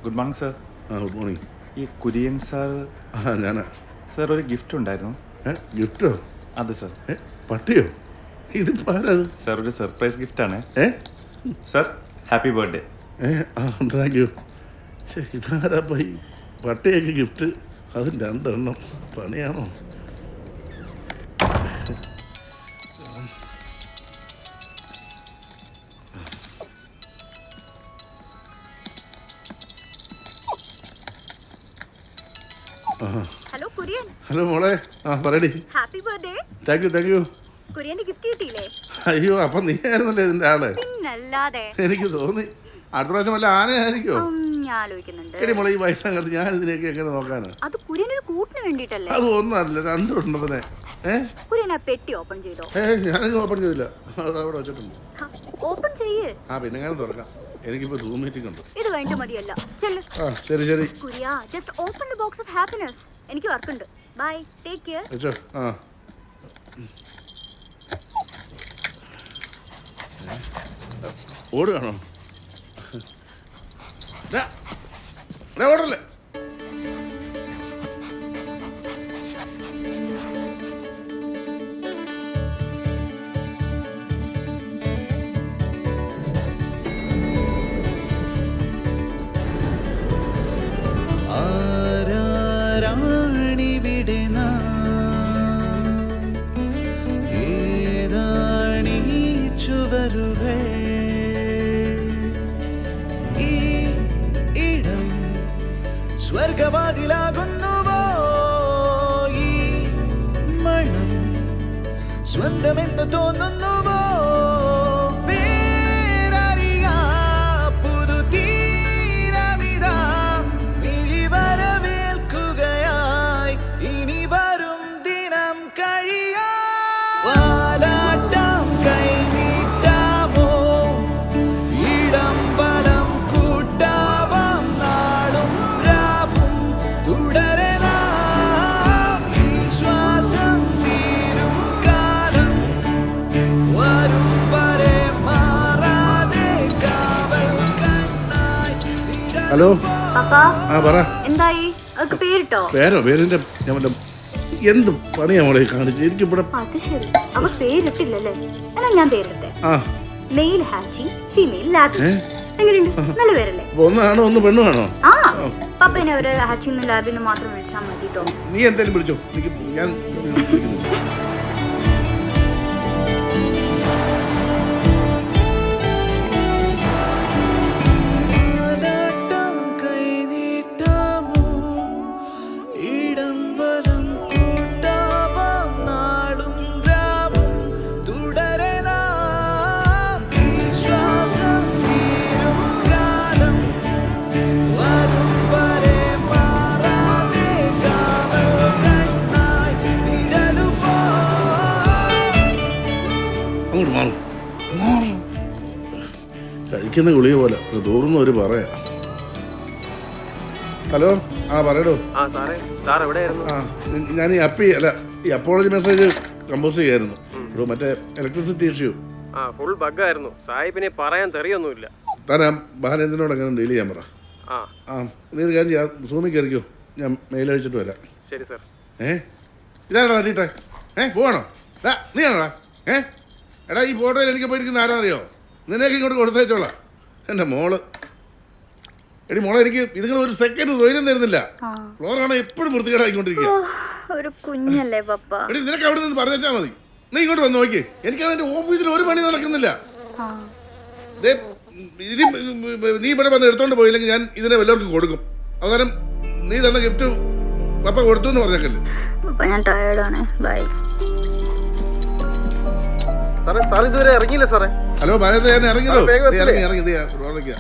Good morning sir. Good morning. ഈ Kurian sir? ഞാനാ sir. ഒരു ഗിഫ്റ്റ് ഉണ്ടായിരുന്നു. ഗിഫ്റ്റോ? അതെ സാർ. പട്ടിയോ? ഇത് ആരാത് സാർ? ഒരു സർപ്രൈസ് ഗിഫ്റ്റാണ്. Sir, happy birthday. Thank you. ഇതാരാ പൈ പട്ടിയൊക്കെ ഗിഫ്റ്റ്? അതും 2 എണ്ണം. പണിയാണോ? ഹലോ കുര്യൻ. ഹലോ മോളെ. പറയടി. Happy birthday. Thank you. കുര്യന്റെ ഗിഫ്റ്റ് കിട്ടിയില്ലേ? അയ്യോ, അപ്പൊ നീ ആയിരുന്നല്ലേ ഇതിന്റെ ആള്? പിന്നല്ലാതെ. എനിക്ക് തോന്നി അടുത്ത പ്രാവശ്യം വല്ല ആനയായിരിക്കോ? ഞാൻ ആലോചിക്കുന്നുണ്ട്. എടി മോളെ, ഈ വയസ്സാകത്ത് ഞാൻ ഇതിനെയൊക്കെ എങ്ങനെ നോക്കാനാ? അത് കുര്യനൊരു കൂട്ടിന് വേണ്ടിട്ടല്ലേ? അത് ഒന്നല്ല, 2 ഉണ്ടെന്നെ. കുര്യൻ ആ പെട്ടി ഓപ്പൺ ചെയ്തോ? ഞാനൊന്നും ഓപ്പൺ ചെയ്തില്ല. അത് അവിടെ വെച്ചിട്ടുണ്ട്. ഓപ്പൺ ചെയ്യേ. പിന്നെ ഞാൻ തുറക്കാം. എനിക്കിപ്പോ സൂം മീറ്റിംഗ് ഉണ്ട്. ഇത് കഴിഞ്ഞിട്ട് മതിയല്ല. ശരി. കുര്യ, just open the box of happiness. എനിക്ക് വർക്ക് ഉണ്ട്. Bye, take care. ഓടുകയാണോ? ഓടല്ലേ? സ്വർഗവാതിലാകുന്നുവോ ഈ മണം? സ്വന്തമെന്ന് തോന്നുന്നുവോ? പേരറിയാ പുതുതീരമിതാ മിഴിവരവേൽക്കുകയായി. ഇനി വരും ദിനം കഴിയാ വാലാട്ടം കൈനീട്ടാമോ? ഇടം വലം കൂട്ടാവാം നാളും രാവും തുടരണ ഈ ശ്വാസം തീരും കാലം വരും വരെ മാറാതെ കാവൽ കണ്ണായി. ഹലോ. പറ. എന്തായി? അവർക്ക് പേരിട്ടോ? പേരിന്റെ എന്ത് പണിയാ മോളെ കാണിച്ച്? എനിക്കിവിടെ. അത് ശരി, അവർ പേരിട്ടില്ലല്ലേ? എന്നാ ഞാൻ പേരിട്ടെ. മെയിൽ ഹാച്ചിങ്, ഫീമെയിൽ ലാബിങ്. എങ്ങനെയുണ്ട്? നല്ല പേരല്ലേ? ഒന്നാണോ ഒന്ന് പെണ്ണുമാണോ? പപ്പനെ അവര് ഹാച്ചിങ് ലാബിന്ന് മാത്രം വിളിച്ചാൽ മതി. നീ എന്തായാലും വിളിച്ചോ. ഞാൻ കഴിക്കുന്ന ഗുളിക പോലെ തോന്നുന്ന ഒരു പറയാ. ഹലോ. പറയടോ. ഞാൻ ഈ അപ്പോളജി മെസ്സേജ് കമ്പോസ് ചെയ്യായിരുന്നു. മറ്റേ ഇലക്ട്രിസിറ്റി ഇഷ്യൂ ഫുൾ ബഗ്ഗായിരുന്നു. സാഹിബിനെ പറയാൻ തെറിയൊന്നുമില്ല. താൻ ബാലേന്ദ്രനോട് അങ്ങനെ ഡീൽ ചെയ്യാൻ പറ. നീ ഒരു കാര്യം ചെയ്യാം, സൂമിൽ കയറിക്കോ. ഞാൻ മെയിൽ അയച്ചിട്ട് വരാം. ശരി സാർ. ഇതാണോ നീട്ടെ? പോവാണോ? നീ ആണോടാ? എടാ, ഈ ഫോട്ടോയിൽ എനിക്ക് പോയിരിക്കുന്ന ആരാന്നറിയോ? നിനക്ക് ഇങ്ങോട്ട് കൊടുത്തേച്ചോളാം. എൻ്റെ മോള്. എടി മോളെ, എനിക്ക് ഇതുങ്ങൾ ഒരു സെക്കൻഡ് സ്വൈര്യം തരുന്നില്ല. ഫ്ലോറാണ് എപ്പോഴും വൃത്തികേടായിക്കൊണ്ടിരിക്കുക. ഒരു കുഞ്ഞല്ലേ പപ്പ. എടി, നിനക്ക് അവിടെ നിന്ന് പറഞ്ഞാൽ മതി. നീ ഇങ്ങോട്ട് വന്ന് നോക്കി. എനിക്കാണ് എൻ്റെ ഓഫീസിൽ ഒരു പണി നടക്കുന്നില്ല. ആ. ദേ, ഇനി നീ ഇവിടെ വന്ന് എടുത്തോണ്ട് പോയില്ലെങ്കിൽ ഞാൻ ഇതിനെ വല്ലവർക്കും കൊടുക്കും. അവസാനം നീ തന്ന ഗിഫ്റ്റ് പപ്പ കൊടുത്തു എന്ന് പറഞ്ഞേക്കല്ലേ. അപ്പൊ ഞാൻ ടയേർഡാണ്. ബൈ. സാറേ സാർ ഇതുവരെ ഇറങ്ങിയില്ല സാറേ. ഹലോ ഭാരത, ഞാൻ ഇറങ്ങിയല്ലോ. വേഗം എത്തില്ലേ? ഇറങ്ങി ഇറങ്ങി ഇറങ്ങി